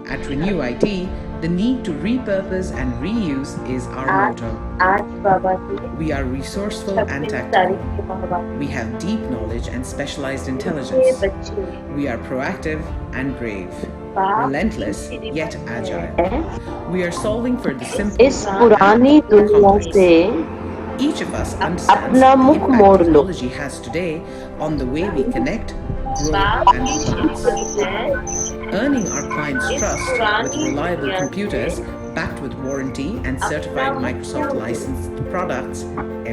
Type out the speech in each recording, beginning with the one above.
At Renew IT, the need to repurpose and reuse is our motto. आज बाबा की We are resourceful and 26 tactical. तारीख की मंगलवार We have deep knowledge and specialized के intelligence. बच्चे We are proactive and brave, बाप की relentless सीढ़ी yet पर agile. है। We are solving for the simple इस पुरानी and the दुनिया complex. से Each of us understands अपना the मुख impact मोड़ लो। technology has today on the way we connect, grow, and advance. Earning our clients' trust with reliable computers backed with warranty and certified Microsoft licensed products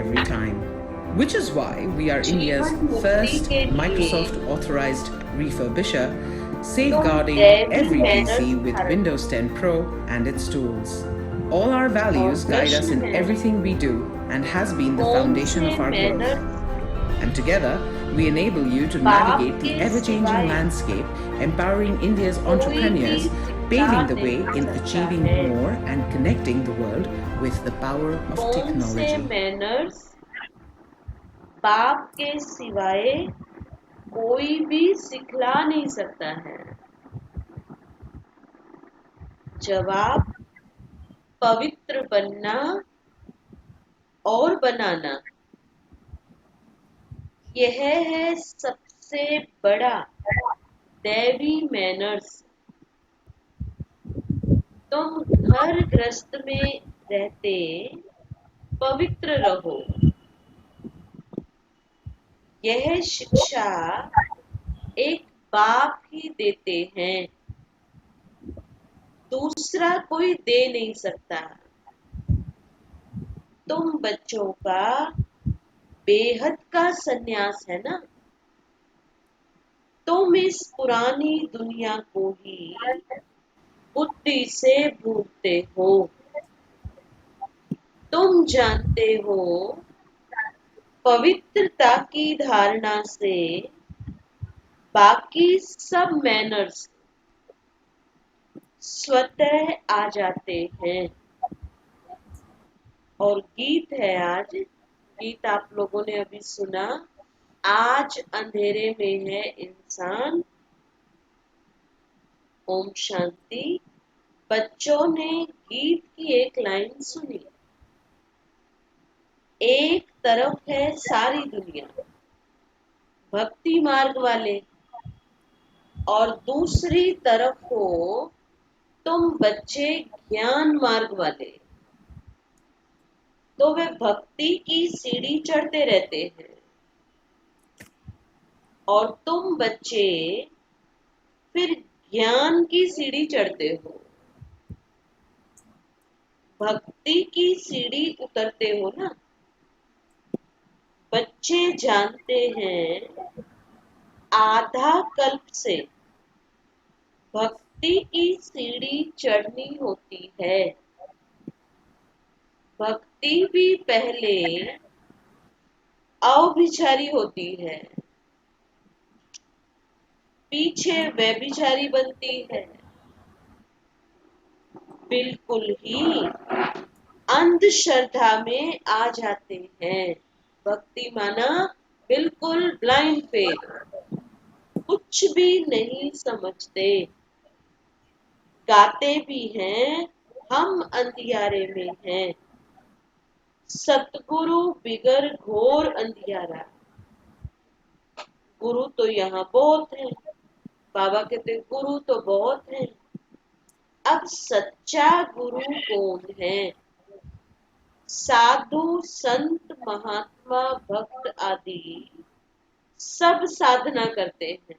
every time. Which is why we are India's first Microsoft authorized refurbisher, safeguarding every PC with Windows 10 Pro and its tools. All our values guide us in everything we do and has been the foundation of our growth. And together, we enable you to navigate the ever-changing landscape, empowering India's entrepreneurs, paving the way in achieving more and connecting the world with the power of technology. Manners बाप के सिवाय कोई भी सिखला नहीं सकता है। जवाब पवित्र बनना और बनाना, यह है सबसे बड़ा दैवी मैनर्स। तुम घर गृहस्थ में रहते पवित्र रहो, यह शिक्षा एक बाप ही देते हैं, दूसरा कोई दे नहीं सकता। तुम बच्चों का बेहद का सन्यास है ना। तुम इस पुरानी दुनिया को ही बुद्धि से भूलते हो। तुम जानते हो पवित्रता की धारणा से बाकी सब मैनर्स स्वतः आ जाते हैं। और गीत है आज, गीत आप लोगों ने अभी सुना, आज अंधेरे में है इंसान। ओम शांति। बच्चों ने गीत की एक लाइन सुनी, एक तरफ है सारी दुनिया भक्ति मार्ग वाले और दूसरी तरफ हो तुम बच्चे ज्ञान मार्ग वाले, तो वे भक्ति की सीढ़ी चढ़ते रहते हैं और तुम बच्चे फिर ज्ञान की सीढ़ी चढ़ते हो, भक्ति की सीढ़ी उतरते हो ना। बच्चे जानते हैं आधा कल्प से भक्ति की सीढ़ी चढ़नी होती है। भक्ति भी पहले अव्यभिचारी होती है, पीछे व्यभिचारी बनती है। बिल्कुल ही अंधश्रद्धा में आ जाते हैं। भक्ति माना बिल्कुल ब्लाइंड फेथ, कुछ भी नहीं समझते। गाते भी हैं हम अंधियारे में हैं, सतगुरु बिगर घोर अंधियारा। गुरु तो यहाँ बहुत है, बाबा कहते गुरु तो बहुत है। अब सच्चा गुरु कौन है? साधु संत महात्मा भक्त आदि सब साधना करते हैं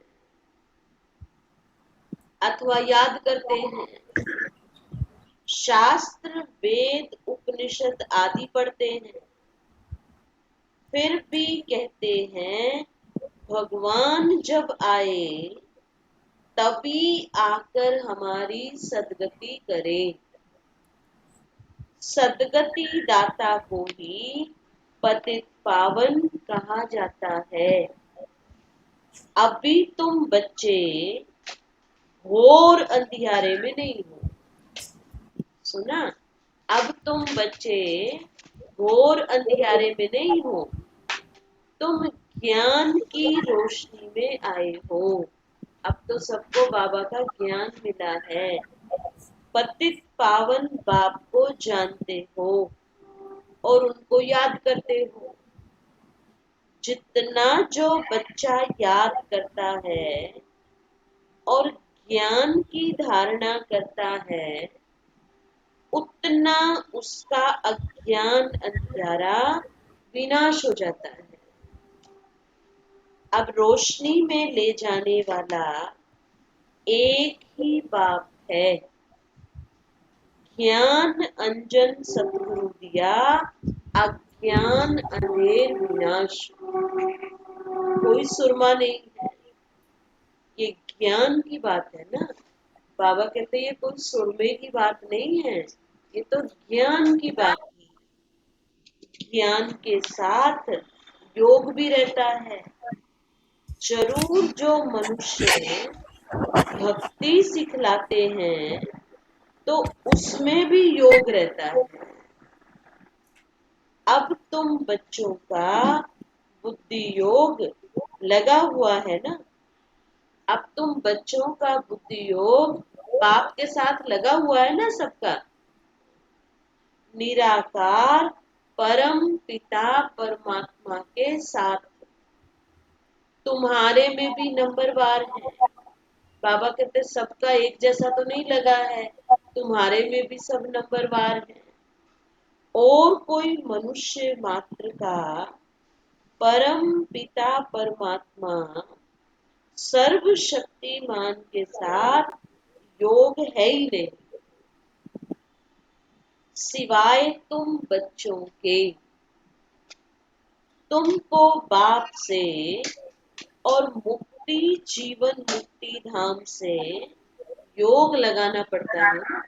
अथवा याद करते हैं, शास्त्र वेद उपनिषद आदि पढ़ते हैं, फिर भी कहते हैं भगवान जब आए तभी आकर हमारी सदगति करे। सदगति दाता को ही पतित पावन कहा जाता है। अभी तुम बच्चे घोर अंधियारे में नहीं हो, सुना? अब तुम बच्चे घोर अंधियारे में नहीं हो, तुम ज्ञान की रोशनी में आए हो। अब तो सबको बाबा का ज्ञान मिला है। पतित पावन बाप को जानते हो और उनको याद करते हो। जितना जो बच्चा याद करता है और ज्ञान की धारणा करता है, उतना उसका अज्ञान अंधियारा विनाश हो जाता है। अब रोशनी में ले जाने वाला एक ही बाप है। ज्ञान अंजन सतगुरु दिया, अज्ञान अंधेर विनाश। कोई सुरमा नहीं है, ये ज्ञान की बात है ना। बाबा कहते हैं ये कोई सुरमे की बात नहीं है, ये तो ज्ञान की बात है। ज्ञान के साथ योग भी रहता है। जरूर जो मनुष्य भक्ति सिखलाते हैं तो उसमें भी योग रहता है। अब तुम बच्चों का बुद्धि योग लगा हुआ है ना। अब तुम बच्चों का बुद्धि योग बाप के साथ लगा हुआ है ना सबका। निराकार परम पिता परमात्मा के साथ तुम्हारे में भी नंबरवार है। बाबा कहते सबका एक जैसा तो नहीं लगा है, तुम्हारे में भी सब नंबरवार है। और कोई मनुष्य मात्र का परम पिता परमात्मा सर्वशक्तिमान के साथ योग है ही नहीं, सिवाय तुम बच्चों के। तुमको बाप से और मुक्ति जीवन मुक्ति धाम से योग लगाना पड़ता है।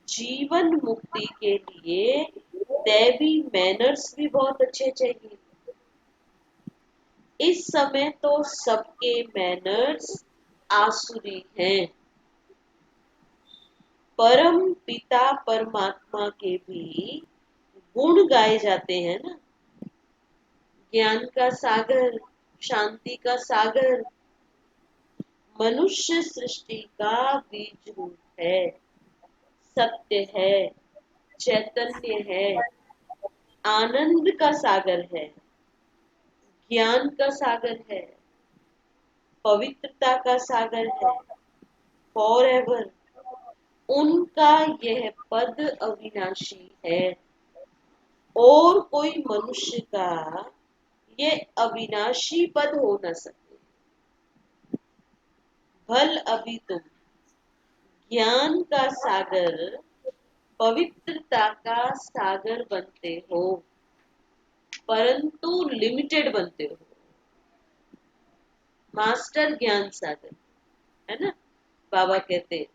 जीवन मुक्ति के लिए दैवी मैनर्स भी बहुत अच्छे चाहिए। इस समय तो सबके मैनर्स आसुरी हैं। परम पिता परमात्मा के भी गुण गाए जाते हैं ना। ज्ञान का सागर, शांति का सागर, मनुष्य सृष्टि का बीज रूप है, सत्य है, चैतन्य है, आनंद का सागर है, ज्ञान का सागर है, पवित्रता का सागर है, फॉर एवर। उनका यह पद अविनाशी है और कोई मनुष्य का ये अविनाशी पद हो न सके। भल अभी तुम ज्ञान का सागर, पवित्रता का सागर बनते हो, परंतु लिमिटेड बनते हो। मास्टर ज्ञान सागर है ना, बाबा कहते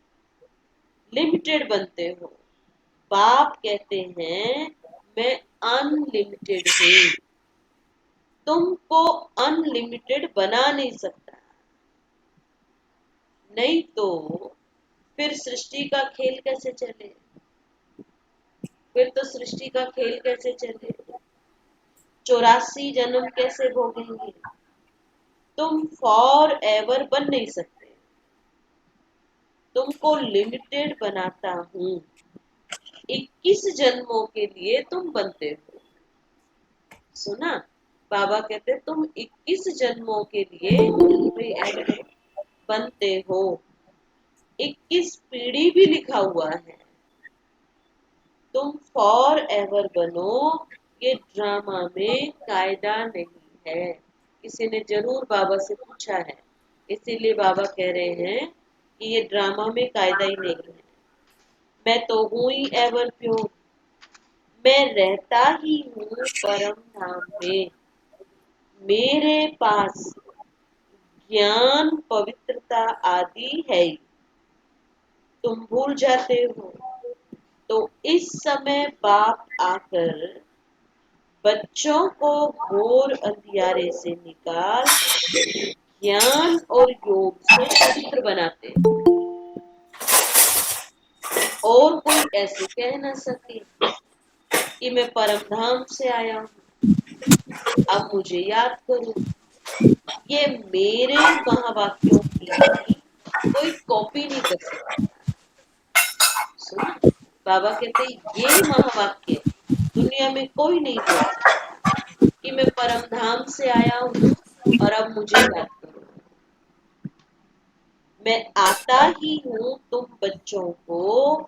लिमिटेड बनते हो। बाप कहते हैं मैं अनलिमिटेड हूं, तुमको अनलिमिटेड बना नहीं सकता। नहीं तो फिर सृष्टि का खेल कैसे चले? फिर तो सृष्टि का खेल कैसे चले? 84 जन्म कैसे भोगेंगे? तुम फॉर एवर बन नहीं सकते। तुमको लिमिटेड बनाता हूं। 21 जन्मों के लिए तुम बनते हो। सुना, बाबा कहते तुम 21 जन्मों के लिए बनते हो। 21 पीढ़ी भी लिखा हुआ है। तुम फॉर एवर बनो, ये ड्रामा में कायदा नहीं है। किसी ने जरूर बाबा से पूछा है, इसीलिए बाबा कह रहे हैं कि ये ड्रामा में कायदा ही नहीं है। मैं तो हूं ही एवर प्योर, मैं रहता ही हूँ परम धाम में। मेरे पास ज्ञान पवित्रता आदि है ही। तुम भूल जाते हो तो इस समय बाप आकर बच्चों को घोर अंधियारे से निकाल ज्ञान और योग से पवित्र बनाते हैं। और कोई ऐसे कह न सके कि मैं परम धाम से आया हूँ, अब मुझे याद करो। ये मेरे महावाक्यों की कोई कॉपी नहीं कर सकता। सुना, बाबा कहते ये महावाक्य दुनिया में कोई नहीं बोल सकता कि मैं परम धाम से आया हूँ और अब मुझे याद करो। मैं आता ही हूँ तुम बच्चों को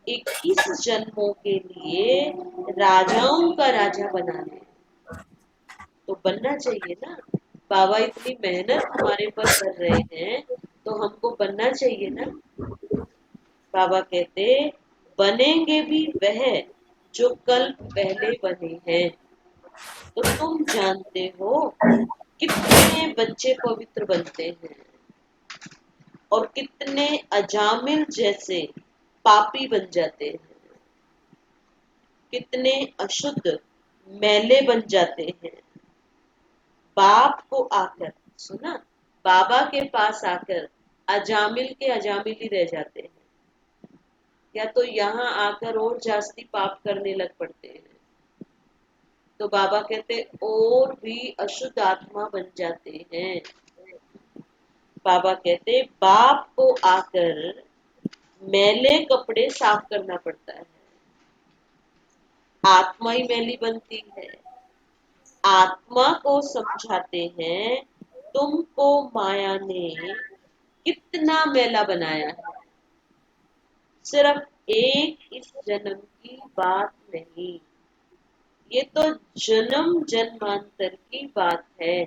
21 जन्मों के लिए राजाओं का राजा बनाने। तो बनना चाहिए ना, बाबा इतनी मेहनत हमारे पर कर रहे हैं तो हमको बनना चाहिए ना। बाबा कहते बनेंगे भी वह जो कल पहले बने हैं। तो तुम जानते हो कितने बच्चे पवित्र बनते हैं और कितने अजामिल जैसे पापी बन जाते हैं, कितने अशुद्ध मैले बन जाते हैं। बाप को आकर, सुना, बाबा के पास आकर अजामिल के अजामिल ही रह जाते हैं, या तो यहाँ आकर और जास्ती पाप करने लग पड़ते हैं। तो बाबा कहते और भी अशुद्ध आत्मा बन जाते हैं। बाबा कहते बाप को आकर मैले कपड़े साफ करना पड़ता है, आत्मा ही मैली बनती है। आत्मा को समझाते हैं तुमको माया ने कितना मैला बनाया है। सिर्फ एक इस जन्म की बात नहीं, ये तो जन्म जन्मांतर की बात है।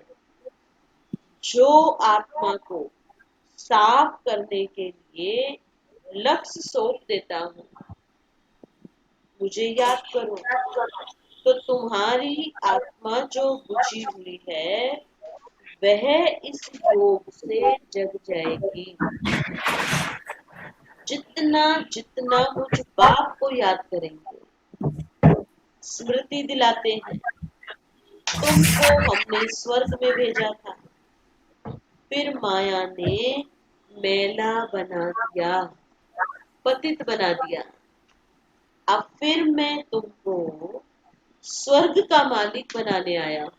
जो आत्मा को साफ करने के लिए लक्ष्य सौंप देता हूँ, मुझे याद करो, तो तुम्हारी आत्मा जो बुझी हुई है वह इस योग से जग जाएगी। जितना जितना मुझ बाप को याद करेंगे, स्मृति दिलाते हैं तुमको हमने स्वर्ग में भेजा था, फिर माया ने मैला बना दिया, पतित बना दिया। अब फिर मैं तुमको स्वर्ग का मालिक बनाने आया हूं।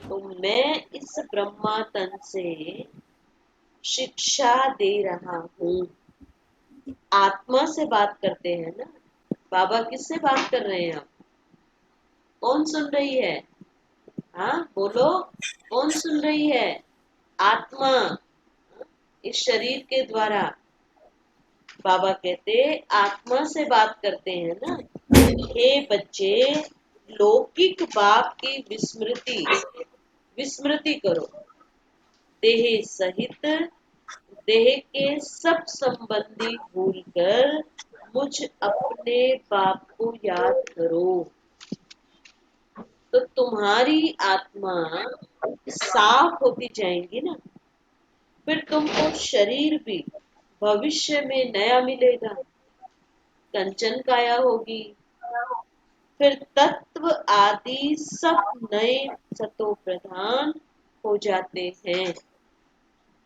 तो मैं इस ब्रह्मा तन से शिक्षा दे रहा हूँ। आत्मा से बात करते हैं ना, बाबा किससे बात कर रहे हैं आप? कौन सुन रही है? हाँ बोलो, कौन सुन रही है? आत्मा, इस शरीर के द्वारा। बाबा कहते आत्मा से बात करते हैं ना। हे बच्चे, लौकिक बाप की विस्मृति करो, देह सहित देह के सब संबंधी भूलकर मुझ अपने बाप को याद करो। तो तुम्हारी आत्मा साफ होती जाएंगी ना, फिर तुमको शरीर भी भविष्य में नया मिलेगा, कंचन काया होगी, फिर तत्व आदि सब नए सतो प्रधान हो जाते हैं।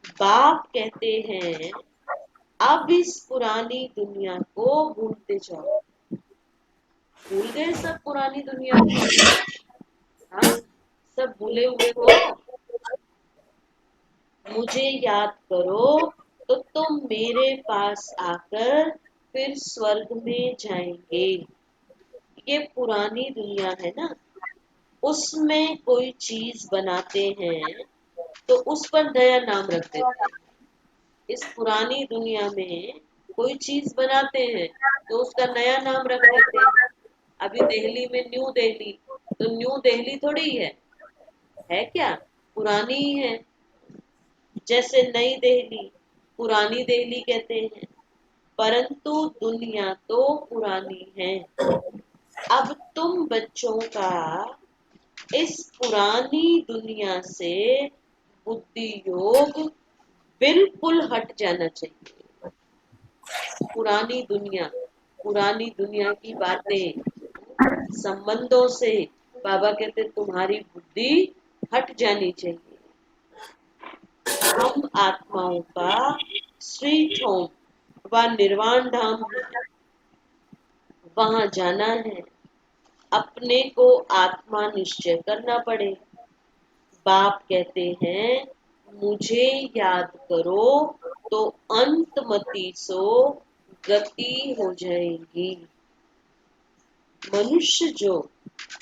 बाप कहते हैं अब इस पुरानी दुनिया को भूलते जाओ। भूल गए सब पुरानी दुनिया को? हाँ, सब भूले हुए हो? मुझे याद करो तो तुम मेरे पास आकर फिर स्वर्ग में जाएंगे। ये पुरानी दुनिया है ना, उसमें कोई चीज बनाते हैं तो उस पर नया नाम रख देते हैं। इस पुरानी दुनिया में कोई चीज बनाते हैं तो उसका नया नाम रख देते हैं। अभी दिल्ली में न्यू दिल्ली, तो न्यू दिल्ली थोड़ी है क्या? पुरानी ही है। जैसे नई दिल्ली, पुरानी दिल्ली कहते हैं, परंतु दुनिया तो पुरानी है। अब तुम बच्चों का इस पुरानी दुनिया से बुद्धि योग बिल्कुल हट जाना चाहिए। पुरानी दुनिया की बातें, संबंधों से बाबा कहते तुम्हारी बुद्धि हट जानी चाहिए। हम आत्माओं का स्वीट होम व निर्वाण धाम है, वहां जाना है। अपने को आत्मा निश्चय करना पड़े। बाप कहते हैं मुझे याद करो तो अंतमति सो गति हो जाएगी। मनुष्य जो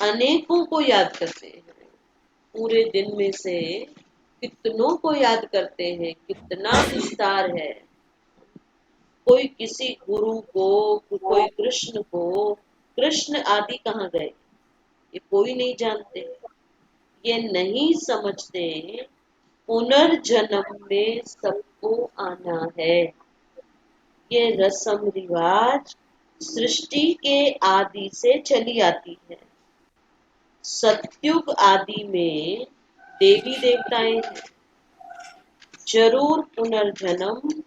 अनेकों को याद करते हैं, पूरे दिन में से कितनों को याद करते हैं, कितना विस्तार है। कोई किसी गुरु को, कोई कृष्ण को, कृष्ण आदि कहाँ गए ये कोई नहीं जानते। ये नहीं समझते पुनर्जन्म में सबको आना है। ये रस्म रिवाज सृष्टि के आदि से चली आती है। सतयुग आदि में देवी देवताएं हैं, जरूर पुनर्जन्म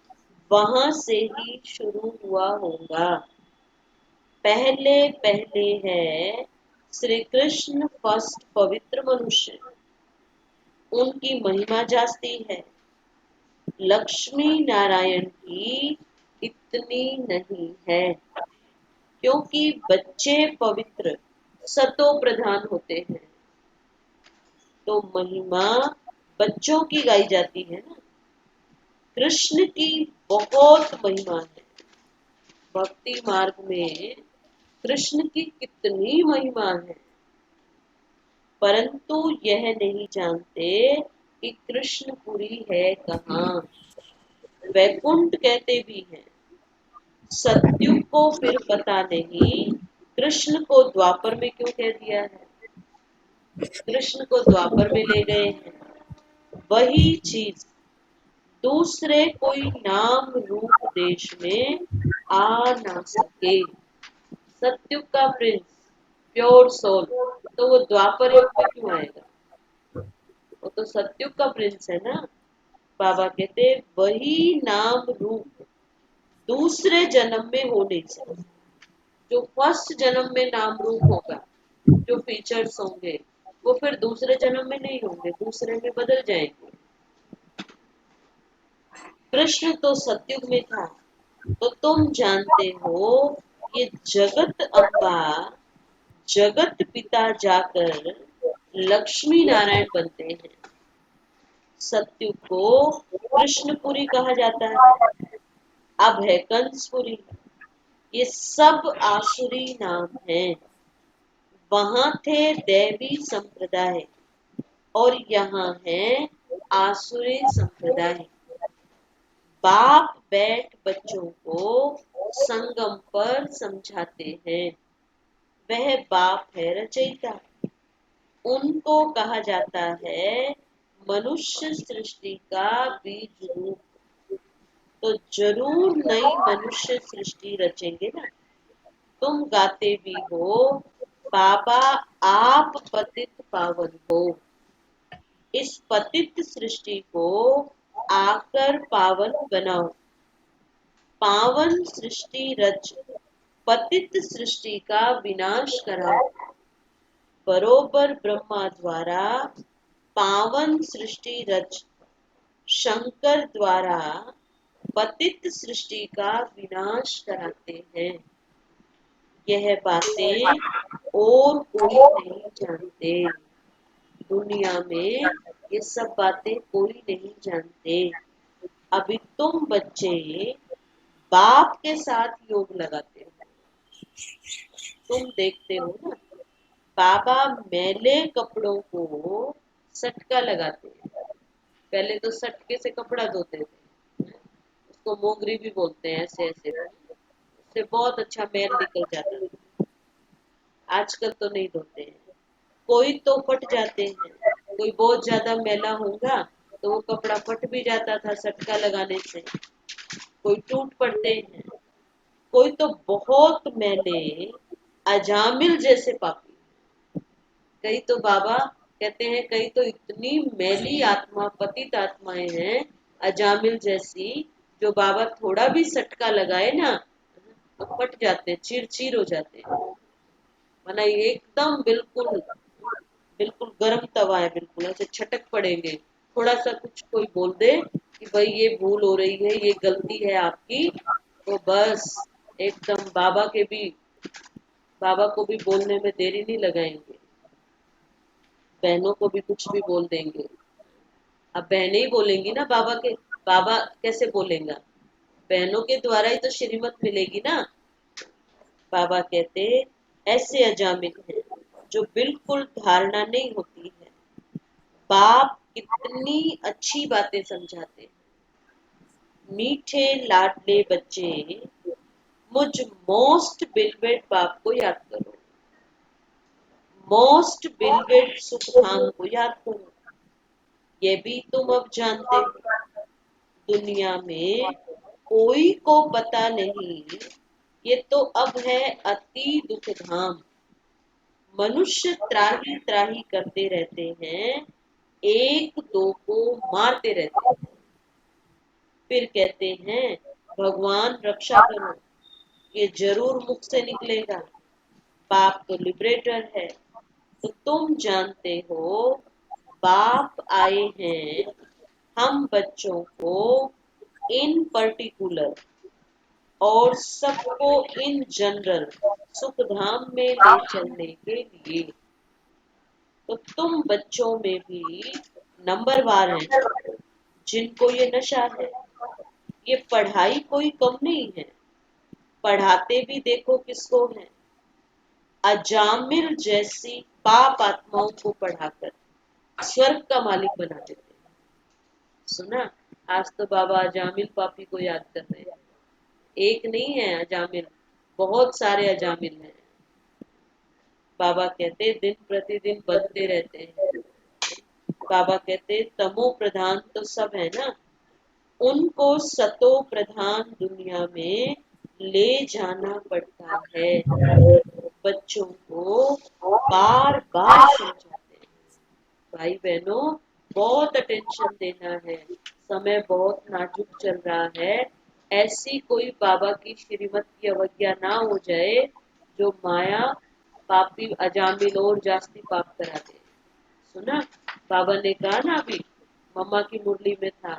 वहां से ही शुरू हुआ होगा। पहले पहले है श्री कृष्ण फर्स्ट पवित्र मनुष्य, उनकी महिमा जास्ती है। लक्ष्मी नारायण की इतनी नहीं है, क्योंकि बच्चे पवित्र सतो प्रधान होते हैं, तो महिमा बच्चों की गाई जाती है ना। कृष्ण की बहुत महिमा है। भक्ति मार्ग में कृष्ण की कितनी महिमा है, परंतु यह नहीं जानते कि कृष्णपुरी है कहाँ। वैकुंठ कहते भी हैं। सत्युग को फिर पता नहीं कृष्ण को द्वापर में क्यों कह दिया है। कृष्ण को द्वापर में ले गए हैं, वही चीज दूसरे कोई नाम रूप देश में आ ना सके। सत्युग का प्रिंस, प्योर सोल, तो वो द्वापर युग में क्यों आएगा? वो तो सत्युग का प्रिंस है ना। बाबा कहते वही नाम रूप दूसरे जन्म में हो नहीं सकता। जो फर्स्ट जन्म में नाम रूप होगा, जो फीचर्स होंगे, वो फिर दूसरे जन्म में नहीं होंगे, दूसरे में बदल जाएंगे। कृष्ण तो सत्युग में था, तो तुम जानते हो ये जगत अम्बा, जगत पिता जाकर लक्ष्मी नारायण बनते हैं। सत्युग को कृष्णपुरी कहा जाता है, अब है कंसपुरी। ये सब आसुरी नाम हैं। वहां थे दैवी संप्रदाय और यहाँ है आसुरी संप्रदाय। बाप बैठ बच्चों को संगम पर समझाते हैं। वह बाप है रचयिता। उनको कहा जाता है मनुष्य सृष्टि का बीज रूप। तो जरूर नई मनुष्य सृष्टि रचेंगे ना। तुम गाते भी हो बाबा आप पतित पावन हो। इस पतित सृष्टि को आकर पावन बनाओ। पावन सृष्टि रच पतित सृष्टि का विनाश कराओ। बरोबर ब्रह्मा द्वारा पावन सृष्टि रच शंकर द्वारा पतित सृष्टि का विनाश कराते हैं। यह बातें और कोई नहीं जानते। दुनिया में ये सब बातें कोई नहीं जानते। अभी तुम बच्चे बाप के साथ योग लगाते हो। तुम देखते हो ना, बाबा मैले कपड़ों को सटका लगाते हैं। पहले तो सटके से कपड़ा धोते थे, उसको मोगरी भी बोलते हैं, ऐसे ऐसे उससे बहुत अच्छा मैल निकल जाता था। आजकल तो नहीं धोते हैं। कोई तो फट जाते हैं, कोई बहुत ज्यादा मैला होगा तो वो कपड़ा फट भी जाता था सटका लगाने से। कोई टूट पड़ते हैं। कोई तो बहुत मैले अजामिल जैसे पापी। कई तो बाबा कहते हैं, कई तो इतनी मैली आत्मा, पतित आत्माएं हैं अजामिल जैसी, जो बाबा थोड़ा भी सटका लगाए ना तो फट जाते, चीर चीर हो जाते। माना ये एकदम बिल्कुल बिल्कुल गर्म तवा है, बिल्कुल ऐसे छटक पड़ेंगे। थोड़ा सा कुछ कोई बोल दे कि भाई ये भूल हो रही है, ये गलती है आपकी, तो बस एकदम बाबा को भी बोलने में देरी नहीं लगाएंगे। बहनों को भी कुछ भी बोल देंगे। اب بہنیں ہی بولیں گی نا بابا کے، بابا کیسے بولیں گا؟ بہنوں کے دوارا ہی تو شریمت ملے گی نا. بابا کہتے ایسے اجامل ہیں جو بالکل دھارنا نہیں ہوتی ہے. باپ کتنی اچھی باتیں سمجھاتے ہیں. میٹھے لاڈلے بچے مجھ موسٹ بلویڈ باپ کو یاد کرو، موسٹ بلویڈ سکھ دھام کو یاد کرو. یہ بھی تم اب جانتے ہو دنیا میں کوئی کو پتا نہیں، یہ تو اب ہے اتی دکھ دھام. منشیہ تراہی تراہی کرتے رہتے ہیں، ایک دو کو مارتے رہتے ہیں، پھر کہتے ہیں بھگوان رکشا کرو، یہ ضرور مکھ سے نکلے گا. باپ تو لبریٹر ہے. تو تم جانتے ہو باپ آئے ہیں ہم بچوں کو ان پرٹیکولر اور سب کو ان جنرل سکھ دھام میں لے چلنے کے لیے. تو تم بچوں میں بھی نمبر وار ہیں جن کو یہ نشہ ہے. یہ پڑھائی کوئی کم نہیں ہے، پڑھاتے بھی دیکھو کس کو ہیں، اجامل جیسی پاپ آتماؤں کو پڑھا کر سورگ کا مالک بنا دیتے ہیں. سنا آج تو بابا اجامل پاپی کو یاد کر رہے ہیں. ایک نہیں ہے اجامل، بہت سارے اجامل ہیں. بابا کہتے دن پرتی دن بنتے رہتے ہیں. بابا کہتے تمو پردھان تو سب ہے نا، ان کو ستو پردھان دنیا میں لے جانا پڑتا ہے. بچوں کو بار بار سمجھاتے ہیں. بھائی بہنوں بہت اٹینشن دینا ہے، سمے بہت نازک چل رہا ہے. ایسی کوئی بابا کی شریمت کی اوگیا نہ ہو جائے جو مایا پاپی اجامل اور جاستی پاپ کرا دے. سنا بابا نے کہا نا ابھی مما کی مرلی میں تھا،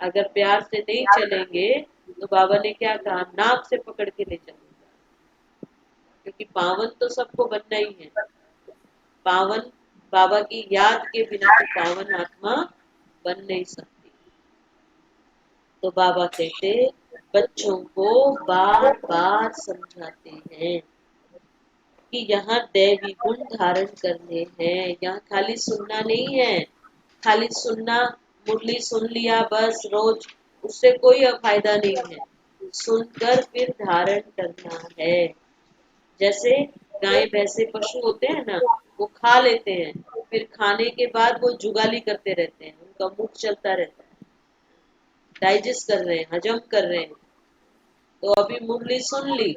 اگر پیار سے نہیں چلیں گے تو بابا نے کیا کہا ناک سے پکڑ کے لے چلیں گے. کیونکہ پاون تو سب کو بننا ہی ہے. پاون بابا کی یاد کے بنا تو پاون آتما بن نہیں سکتی. تو بابا کہتے بچوں کو بار بار سمجھاتے ہیں کہ یہاں دیوی گن دھارن کرنے ہیں. یہاں خالی سننا نہیں ہے، خالی سننا مرلی سن لیا بس روز، اس سے کوئی فائدہ نہیں ہے. سن کر پھر دھارن کرنا ہے. جیسے گائے بھینسے پشو ہوتے ہیں نا، وہ کھا لیتے ہیں، پھر کھانے کے بعد وہ جگالی کرتے رہتے ہیں، ان کا منہ چلتا رہتا ہے، ڈائجسٹ کر رہے ہیں، ہجم کر رہے ہیں. تو ابھی مرلی سن لی،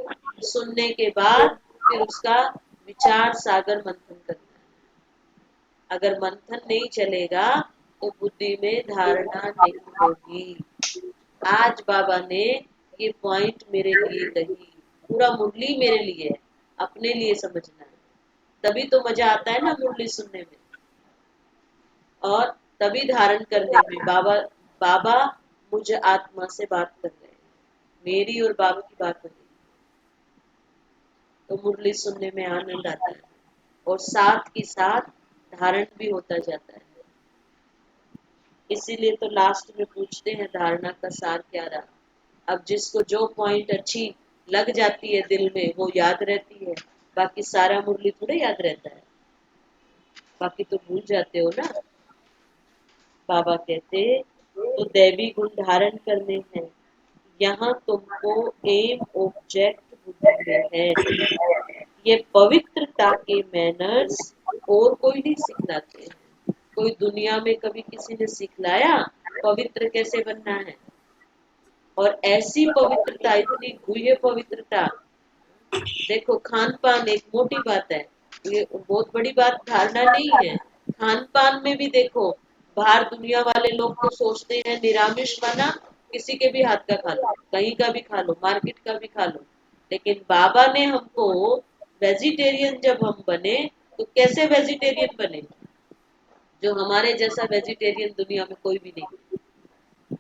سننے کے بعد پھر اس کا وچار ساگر منتھن کرنا ہے. اگر منتھن نہیں چلے گا تو بدھی میں دھارنا نہیں ہوگی. آج بابا نے یہ پوائنٹ میرے لیے کہی، پورا مرلی میرے لیے ہے، اپنے لیے سمجھنا ہے. تبھی تو مزہ آتا ہے نا مرلی سننے میں، اور تبھی دھارن کرنے میں. بابا مجھے آتما سے بات کر رہے ہیں، میری اور بابا کی بات ہو رہی ہے، تو مرلی سننے میں آنند آتا ہے اور ساتھ کی ساتھ دھارن بھی ہوتا جاتا ہے. اسی لیے تو لاسٹ میں پوچھتے ہیں دھارنا کا سار کیا رہا. اب جس کو جو پوائنٹ اچھی لگ جاتی ہے دل میں وہ یاد رہتی ہے، باقی سارا مرلی تھوڑے یاد رہتا ہے، باقی تو بھول جاتے ہو نا. بابا کہتے تو دیوی گن دھارن کرنے ہیں. یہاں تم کو ایم آبجیکٹ بدھی میں ہے. یہ پوترتا کے مینرز اور کوئی نہیں سکھلاتے ہیں. کوئی دنیا میں کبھی کسی نے سکھلایا پوتر کیسے بننا ہے؟ اور ایسی پوترتا، اتنی گوہیہ پوترتا. دیکھو کھان پان ایک موٹی بات ہے، یہ بہت بڑی بات دھارنا نہیں ہے. کھان پان میں بھی دیکھو باہر دنیا والے لوگ تو سوچتے ہیں نرامش کھانا کسی کے بھی ہاتھ کا کھا لو، کہیں کا بھی کھا لو، مارکیٹ کا بھی کھا لو. لیکن بابا نے ہم کو ویجیٹیرین جب ہم بنے تو کیسے ویجیٹیرین بنے؟ جو ہمارے جیسا ویجیٹیرین دنیا میں کوئی بھی نہیں.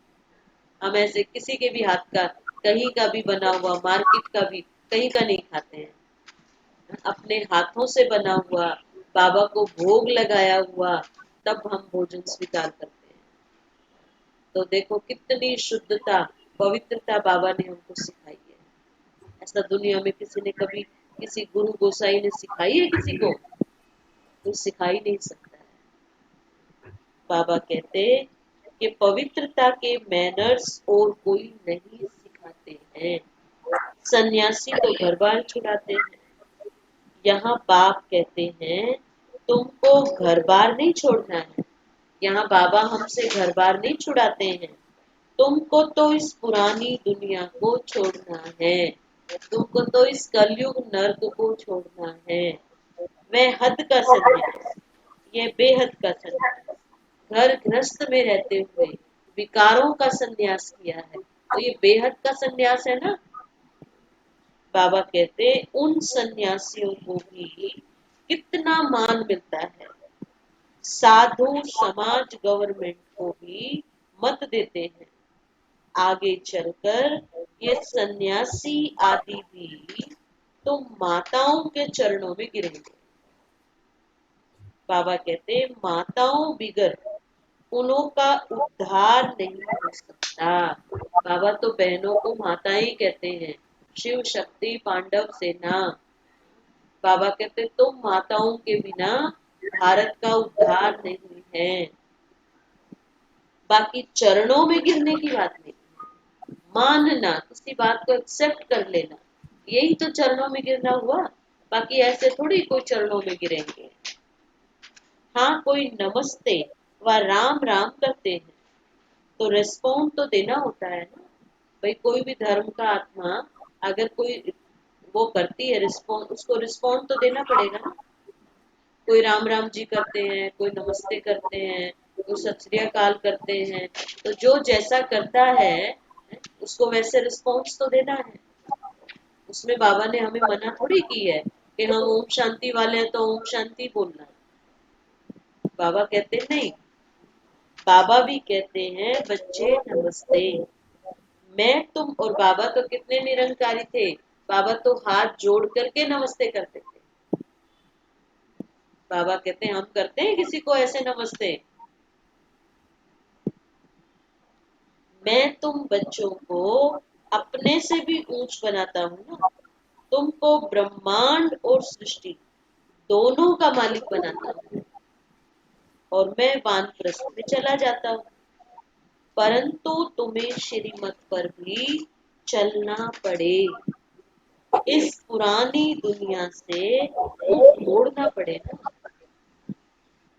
ہم ایسے کسی کے بھی ہاتھ کا، کہیں کا بھی بنا ہوا، مارکیٹ کا بھی کہیں کا نہیں کھاتے ہیں. اپنے ہاتھوں سے بنا ہوا، بابا کو بھوگ لگایا ہوا، تب ہم بھوجن سویکار کرتے ہیں. تو دیکھو کتنی شدھتا پوترتا بابا نے ہم کو سکھائی ہے. ایسا دنیا میں کسی نے کبھی کسی گرو گوسائی نے سکھائی ہے کسی کو؟ کوئی سکھا ہی نہیں سکتا ہے. بابا کہتے کہ پوترتا کے مینرز اور کوئی نہیں سکھاتے ہیں. سنیاسی تو گھر بار چھڑاتے ہیں. یہاں باپ کہتے ہیں تم کو گھر بار نہیں چھوڑنا ہے. یہاں بابا ہم سے گھر بار نہیں چھڑاتے ہیں. تم کو تو اس پرانی دنیا کو چھوڑنا ہے. تم کو تو اس کلیوگ نرک کو چھوڑنا ہے. میں حد کا سنیاس، یہ بے حد کا سنیاس، گھر گرہست میں رہتے ہوئے وکاروں کا سنیاس کیا ہے. تو یہ بے حد کا سنیاس ہے نا. بابا کہتے ان سنیاسیوں کو بھی کتنا مان ملتا ہے. سادھو سماج گورنمنٹ کو بھی مت دیتے ہیں. آگے چل کر یہ سنیاسی آدی بھی تو ماتاؤں کے چرنوں میں گریں گے. بابا کہتے ماتاؤں بگر انہوں کا ادھار نہیں ہو سکتا. بابا تو بہنوں کو ماتا ہی کہتے ہیں. شیو شکتی پانڈو سینا. بابا کہتے تم ماتاؤں کے بنا بھارت کا ادھار نہیں ہے. باقی چرنوں میں گرنے کی بات نہیں. ماننا، کسی بات کو ایکسپٹ کر لینا، یہی تو چرنوں میں گرنا ہوا. باقی ایسے تھوڑی کوئی چرنوں میں گریں گے. ہاں کوئی نمستے و رام رام کرتے ہیں تو ریسپونڈ تو دینا ہوتا ہے نا. بھائی کوئی بھی دھرم کا آتما اگر کوئی وہ کرتی ہے رسپونس، اس کو رسپونڈ تو دینا پڑے گا نا. کوئی رام رام جی کرتے ہیں، کوئی نمستے کرتے ہیں، کوئی ست سری اکال کرتے ہیں. تو جو جیسا کرتا ہے اس کو ویسے رسپونس تو دینا ہے. اس میں بابا نے ہمیں منع تھوڑی کی ہے کہ ہم اوم شانتی والے ہیں تو اوم شانتی بولنا. بابا کہتے نہیں. بابا بھی کہتے ہیں بچے نمستے. میں تم اور بابا تو کتنے نرنکاری تھے. بابا تو ہاتھ جوڑ کر کے نمستے کرتے تھے. بابا کہتے ہیں ہم کرتے ہیں کسی کو ایسے نمستے؟ میں تم بچوں کو اپنے سے بھی اونچ بناتا ہوں نا. تم کو برہمانڈ اور سرشٹی دونوں کا مالک بناتا ہوں اور میں وانپرست میں چلا جاتا ہوں. پرنتو تمہیں شریمت پر بھی چلنا پڑے. اس پرانی دنیا سے منہ موڑنا پڑے نا.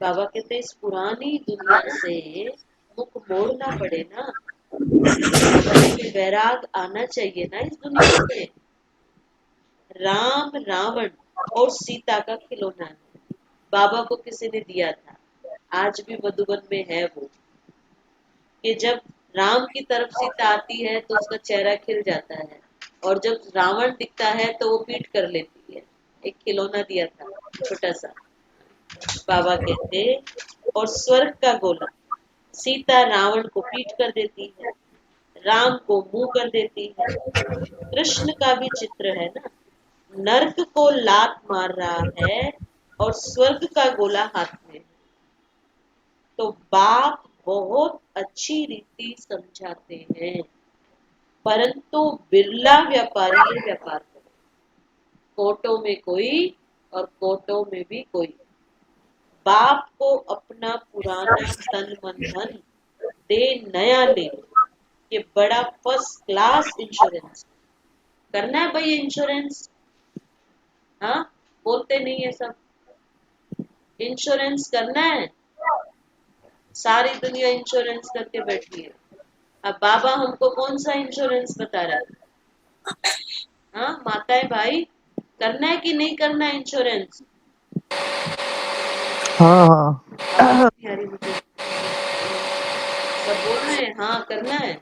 بابا کہتے ہیں اس پرانی دنیا سے منہ موڑنا پڑے نا. تمہیں ویراگ آنا چاہیے نا اس دنیا سے. رام راون اور سیتا کا کھلونا ہے. بابا کو کسی نے دیا تھا، آج بھی مدھوبن میں ہے وہ، کہ جب رام کی طرف سیتا آتی ہے تو اس کا چہرہ کھل جاتا ہے اور جب راون دکھتا ہے تو وہ پیٹ کر لیتی ہے. ایک کھلونا دیا تھا چھوٹا سا. بابا کہتے اور سورگ کا گولا. سیتا راون کو پیٹ کر دیتی ہے، رام کو منہ کر دیتی ہے. کرشن کا بھی چتر ہے نا. نرک کو لات مار رہا ہے اور سورگ کا گولا ہاتھ میں. تو باپ بہت اچھی ریتی سمجھاتے ہیں، پرنتو برلا ویاپاری یہ ویاپار کرے. کوٹوں میں کوئی اور کوٹوں میں بھی کوئی. باپ کو اپنا پرانا تن من دھن دے نیا لے. یہ بڑا فرسٹ کلاس انشورنس کرنا ہے بھائی. انشورنس ہاں بولتے نہیں ہے سب. انشورنس کرنا ہے. ساری دنیا انشورنس کر کے بیٹھی ہے. اب بابا ہم کو کون سا انشورنس بتا رہا ہے؟ ہاں ماتا ہے بھائی، کرنا ہے کہ نہیں کرنا ہے انشورنس؟ ہاں ہاں آواز نہیں آ رہی مجھے. سب بول رہے ہیں ہاں کرنا ہے.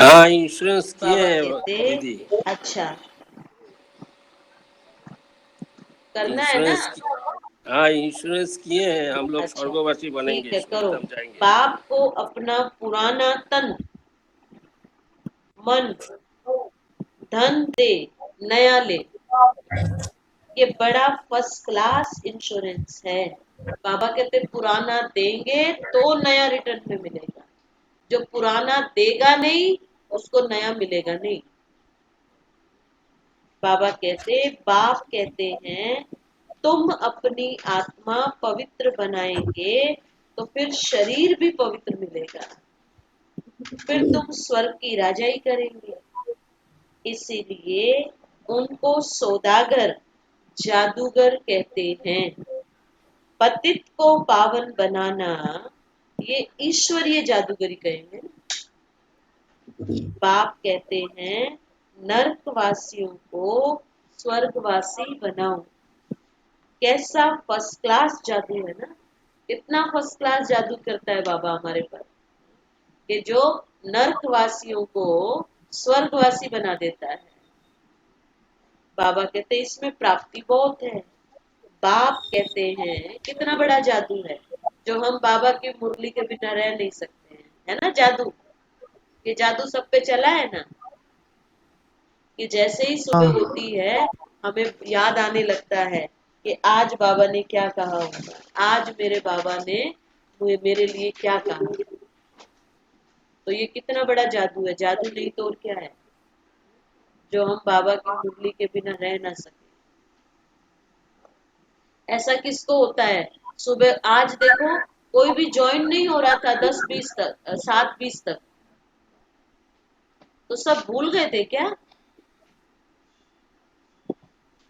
ہاں انشورنس کیے بابا ہیں کہتے دیدی. اچھا کرنا ہے نا. انشورنس ہاں انشورنس کیے ہیں ہم لوگ. اچھا سورگواسی بنیں گے ٹھیک ہے اس میں کرو. تب جائیں گے. باپ کو اپنا پرانا تن من دھن دے نیا لے. یہ بڑا فرسٹ کلاس انشورنس ہے. بابا کہتے پرانا دیں گے تو نیا ریٹرن میں ملے گا. जो पुराना देगा नहीं उसको नया मिलेगा नहीं। बाबा कहते, बाप कहते हैं तुम अपनी आत्मा पवित्र बनाएंगे तो फिर शरीर भी पवित्र मिलेगा, फिर तुम स्वर्ग की राजाई करेंगे। इसीलिए उनको सौदागर, जादूगर कहते हैं। पतित को पावन बनाना ये ईश्वरीय जादूगरी कहेंगे। बाप कहते हैं नरकवासियों को स्वर्गवासी बनाओ। कैसा फर्स्ट क्लास जादू है ना, इतना फर्स्ट क्लास जादू करता है बाबा हमारे पर कि जो नरकवासियों को स्वर्गवासी बना देता है। बाबा कहते हैं इसमें प्राप्ति बहुत है। बाप कहते हैं कितना बड़ा जादू है जो हम बाबा की मुरली के बिना रह नहीं सकते हैं, है ना जादू। ये जादू सब पे चला है ना कि जैसे ही सुबह होती है हमें याद आने लगता है कि आज बाबा ने क्या कहा होगा, आज मेरे बाबा ने मेरे लिए क्या कहा। तो ये कितना बड़ा जादू है, जादू नहीं तो और क्या है जो हम बाबा की मुरली के बिना रह ना सके। ऐसा किसको होता है, सुबह आज देखो कोई भी ज्वाइन नहीं हो रहा था 10-20 तक, 7-20 तक, तो सब भूल गए थे क्या?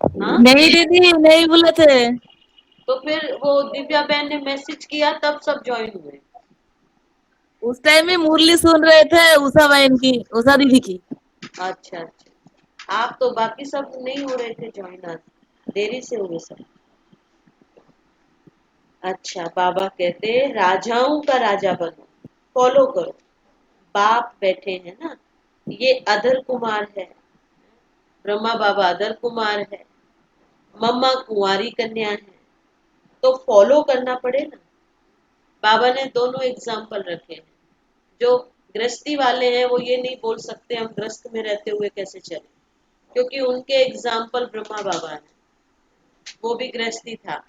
हाँ, नहीं दीदी, नहीं बोले थे। तो फिर वो दिव्या बहन ने मैसेज किया तब सब ज्वाइन हुए। उस टाइम में मुरली सुन रहे थे उषा बहन की, उषा दीदी की। अच्छा अच्छा, आप तो बाकी सब नहीं हो रहे थे ज्वाइन, आज देरी से हुए सब। अच्छा, बाबा कहते राजाओं का राजा बनो, फॉलो करो। बाप बैठे हैं ना, ये अधर कुमार है, ब्रह्मा बाबा अधर कुमार है, मम्मा कुंवारी कन्या है, तो फॉलो करना पड़े ना। बाबा ने दोनों एग्जाम्पल रखे हैं। जो गृहस्थी वाले हैं वो ये नहीं बोल सकते हम गृहस्थ में रहते हुए कैसे चले, क्योंकि उनके एग्जाम्पल ब्रह्मा बाबा है, वो भी गृहस्थी था।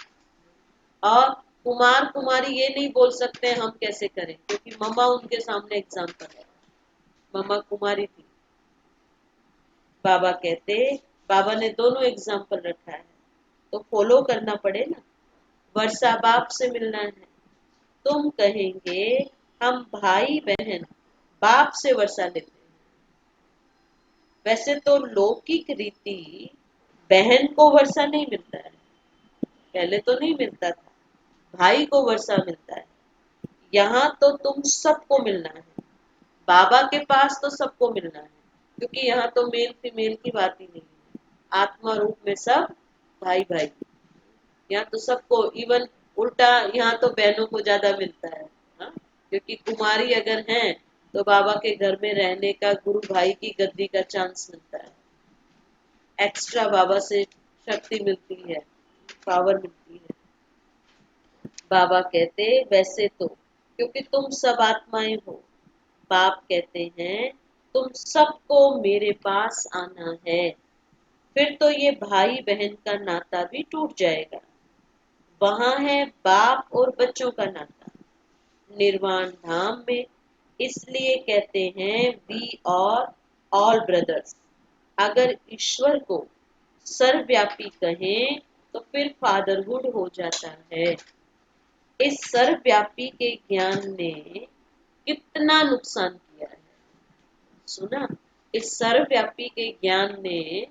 और कुमार कुमारी ये नहीं बोल सकते हम कैसे करें, क्योंकि मम्मा उनके सामने एग्जाम्पल है, मम्मा कुमारी थी। बाबा कहते, बाबा ने दोनों एग्जाम्पल रखा है तो फॉलो करना पड़े ना। वर्षा बाप से मिलना है, तुम कहेंगे हम भाई बहन बाप से वर्षा लेते हैं। वैसे तो लौकिक रीति बहन को वर्षा नहीं मिलता है, पहले तो नहीं मिलता था, भाई को वर्षा मिलता है। यहाँ तो तुम सबको मिलना है, बाबा के पास तो सबको मिलना है, क्योंकि यहाँ तो मेल फीमेल की बात ही नहीं है, आत्मा रूप में सब भाई भाई। यहाँ तो सबको, इवन उल्टा यहाँ तो बहनों को ज्यादा मिलता है। हाँ? क्योंकि कुमारी अगर हैं तो बाबा के घर में रहने का, गुरु भाई की गद्दी का चांस मिलता है, एक्स्ट्रा बाबा से शक्ति मिलती है, पावर मिलती है। बाबा कहते वैसे तो क्योंकि तुम सब आत्माएं हो, बाप कहते हैं तुम सबको मेरे पास आना है, फिर तो ये भाई बहन का नाता भी टूट जाएगा। वहां है बाप और बच्चों का नाता निर्वाण धाम में, इसलिए कहते हैं वी और ऑल ब्रदर्स। अगर ईश्वर को सर्वव्यापी कहें तो फिर फादरहुड हो जाता है। इस सर्वव्यापी के ज्ञान ने कितना नुकसान किया है, सुना? इस सर्वव्यापी के ज्ञान ने,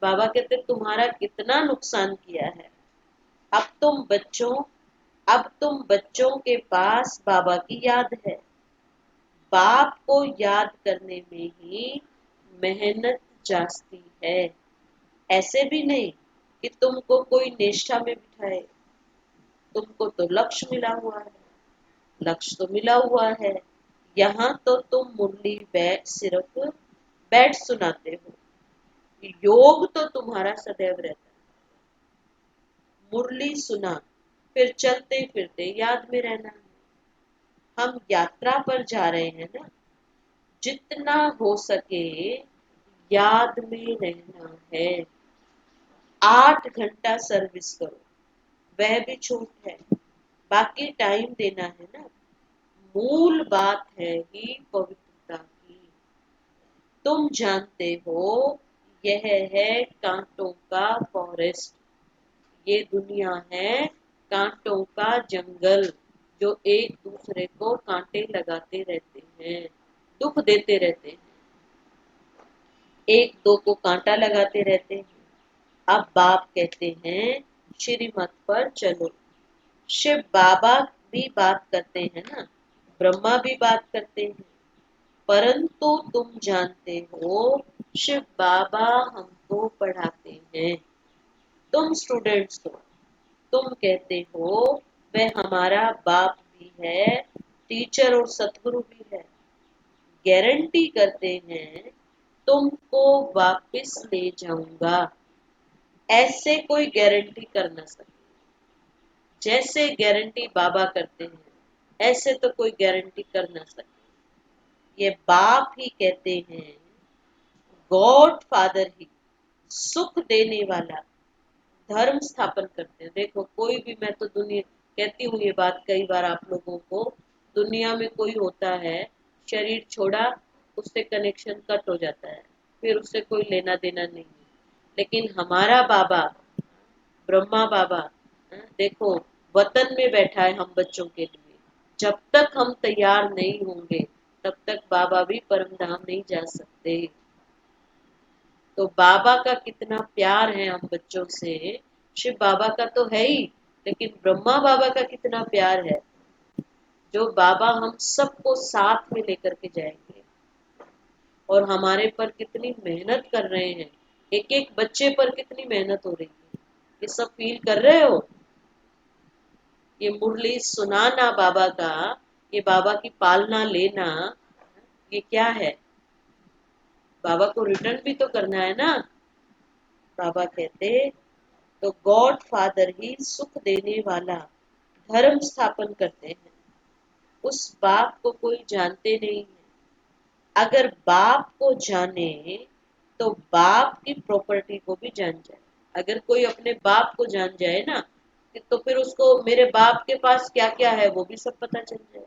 बाबा कहते तुम्हारा कितना नुकसान किया है। अब तुम बच्चों के पास बाबा की याद है, बाप को याद करने में ही मेहनत जाती है। ऐसे भी नहीं कि तुमको कोई निष्ठा में बिठाए, तुमको तो लक्ष्य मिला हुआ है, लक्ष्य तो मिला हुआ है। यहाँ तो तुम मुरली सिर्फ बैठ सुनाते हो, योग तो तुम्हारा सदैव रहता है। मुरली सुना फिर चलते फिरते याद में रहना है। हम यात्रा पर जा रहे हैं ना, जितना हो सके याद में रहना है। 8 घंटा सर्विस करो, वह भी छूट है, बाकी टाइम देना है ना। मूल बात है ही पवित्रता की। तुम जानते हो यह है कांटों का फॉरेस्ट, ये दुनिया है कांटों का जंगल, जो एक दूसरे को कांटे लगाते रहते हैं, दुख देते रहते हैं, एक दो को कांटा लगाते रहते हैं। अब बाप कहते हैं श्रीमत पर चलो। शिव बाबा भी बात करते हैं ना, ब्रह्मा भी बात करते हैं, परंतु तुम जानते हो शिव बाबा हमको पढ़ाते हैं। तुम स्टूडेंट्स हो, तुम कहते हो वह हमारा बाप भी है, टीचर और सतगुरु भी है, गारंटी करते हैं तुमको वापस ले जाऊंगा। ऐसे कोई गारंटी कर ना सके, जैसे गारंटी बाबा करते हैं ऐसे तो कोई गारंटी कर ना सके। ये बाप ही कहते हैं, गॉड फादर ही सुख देने वाला धर्म स्थापन करते हैं। देखो कोई भी, मैं तो दुनिया कहती हूँ ये बात कई बार आप लोगों को, दुनिया में कोई होता है, शरीर छोड़ा उससे कनेक्शन कट हो जाता है, फिर उससे कोई लेना देना नहीं है। लेकिन हमारा बाबा ब्रह्मा बाबा, देखो वतन में बैठा है हम बच्चों के लिए। जब तक हम तैयार नहीं होंगे तब तक बाबा भी परम धाम नहीं जा सकते। तो बाबा का कितना प्यार है हम बच्चों से, शिव बाबा का तो है ही, लेकिन ब्रह्मा बाबा का कितना प्यार है, जो बाबा हम सबको साथ में लेकर के जाएंगे। और हमारे पर कितनी मेहनत कर रहे हैं, एक एक बच्चे पर कितनी मेहनत हो रही है, ये सब फील कर रहे हो। ये मुरली सुनाना बाबा का, ये बाबा की पालना लेना, ये क्या है? बाबा को रिटर्न भी तो करना है ना। बाबा कहते तो गॉड फादर ही सुख देने वाला धर्म स्थापन करते हैं। उस बाप को कोई जानते नहीं है। अगर बाप को जाने तो बाप की प्रॉपर्टी को भी जान जाए। अगर कोई अपने बाप को जान जाए ना, तो फिर उसको मेरे बाप के पास क्या क्या है वो भी सब पता चल जाए।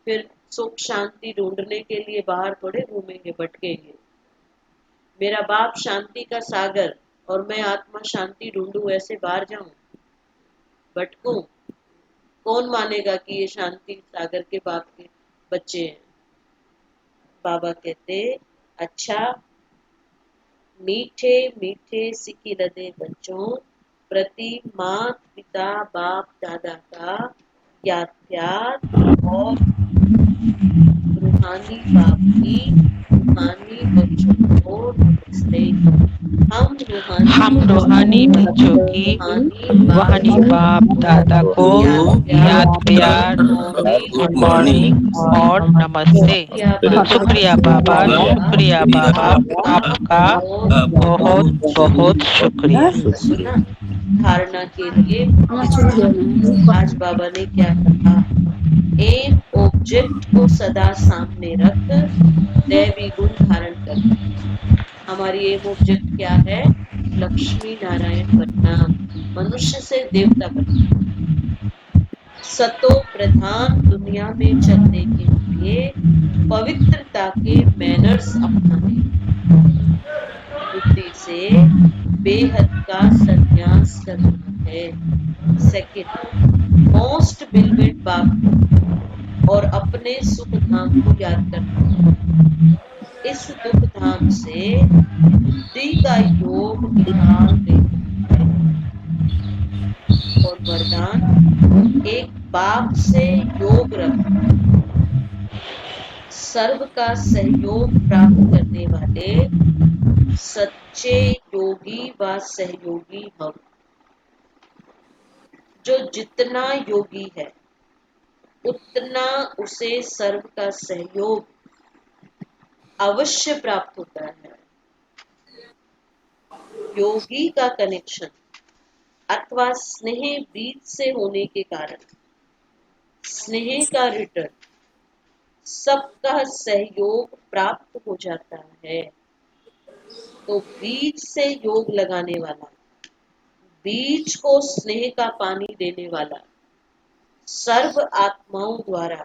फिर सुख शांति ढूंढने के लिए बाहर थोड़े घूमेंगे भटकेंगे। मेरा बाप शांति का सागर और मैं आत्मा शांति ढूंढूं, ऐसे बाहर जाऊं भटकूं? कौन मानेगा कि ये शांति सागर के बाप के बच्चे हैं? बाबा कहते अच्छा, मीठे मीठे सिक्की लदे बच्चों प्रति मात पिता बाप दादा का याद प्यार और रूहानी बाप की रूहानी बच्चों को नमस्ते। हम रूहानी बच्चों की रूहानी बाप दादा को याद प्यार, गुड मॉर्निंग और नमस्ते। शुक्रिया बाबा, शुक्रिया बाबा, आपका बहुत बहुत शुक्रिया। सुना धारणा के लिए आज बाबा ने क्या कहा? एक ऑब्जेक्ट को सदा सामने रख दैवी गुण धारण कर। हमारी एम ऑब्जेक्ट क्या है? लक्ष्मी नारायण बनना, मनुष्य से देवता बनना, सतो प्रधान दुनिया में चलने के लिए पवित्रता के मैनर्स अपनाने, बुद्धि से बेहद का संन्यास करना है। सेकंड, मोस्ट बिलवेड बाप और अपने सुख धाम को याद करना है। इस दुख धाम से बुद्धि का योग निकाल देना है। और वरदान, एक बाप से योग रख, सर्व का सहयोग प्राप्त करने वाले सच्चे योगी व सहयोगी हम। जो जितना योगी है उतना उसे सर्व का सहयोग अवश्य प्राप्त होता है। योगी का कनेक्शन अथवा स्नेह बीज से होने के कारण स्नेह का रिटर्न, सबका सहयोग प्राप्त हो जाता है। तो बीज से योग लगाने वाला, बीज को स्नेह का पानी देने वाला, सर्व आत्माओं द्वारा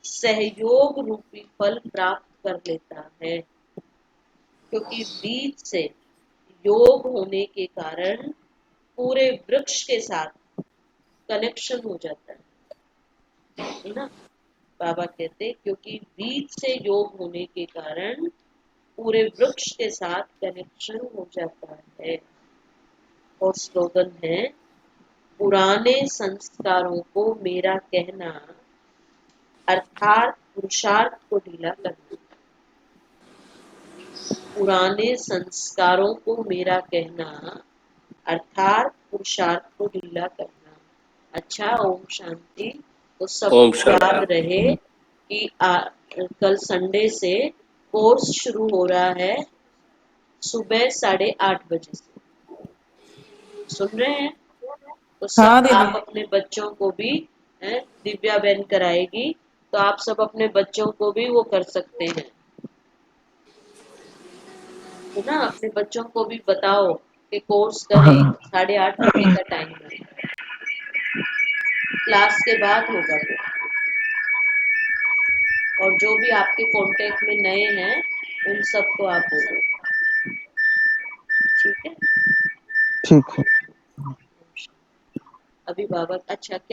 सहयोग रूपी फल प्राप्त कर लेता है, क्योंकि बीज से योग होने के कारण पूरे वृक्ष के साथ कनेक्शन हो जाता है ना। बाबा कहते क्योंकि बीज से योग होने के कारण पूरे वृक्ष के साथ कनेक्शन हो जाता है। और स्लोगन है, पुराने संस्कारों को मेरा कहना अर्थात पुरुषार्थ को ढीला करना। पुराने संस्कारों को मेरा कहना अर्थात पुरुषार्थ को ढीला करना। अच्छा, ओम शांति। तो सब ओम याद शांति। रहे कि कल संडे से कोर्स शुरू हो रहा है सुबह 8:30 बजे से। सुन रहे हैं? तो सब हाँ दीदी। आप अपने बच्चों को भी, दिव्या बहन कराएगी, तो आप सब अपने बच्चों को भी वो कर सकते हैं, है ना। अपने बच्चों को भी बताओ कि कोर्स करें। 8:30 बजे का टाइम है, क्लास के बाद होगा वो। और जो भी आपके कांटेक्ट में नए हैं उन सबको आप बोलो, ठीक है। ठीक है। अभी बाबा, अच्छा क्या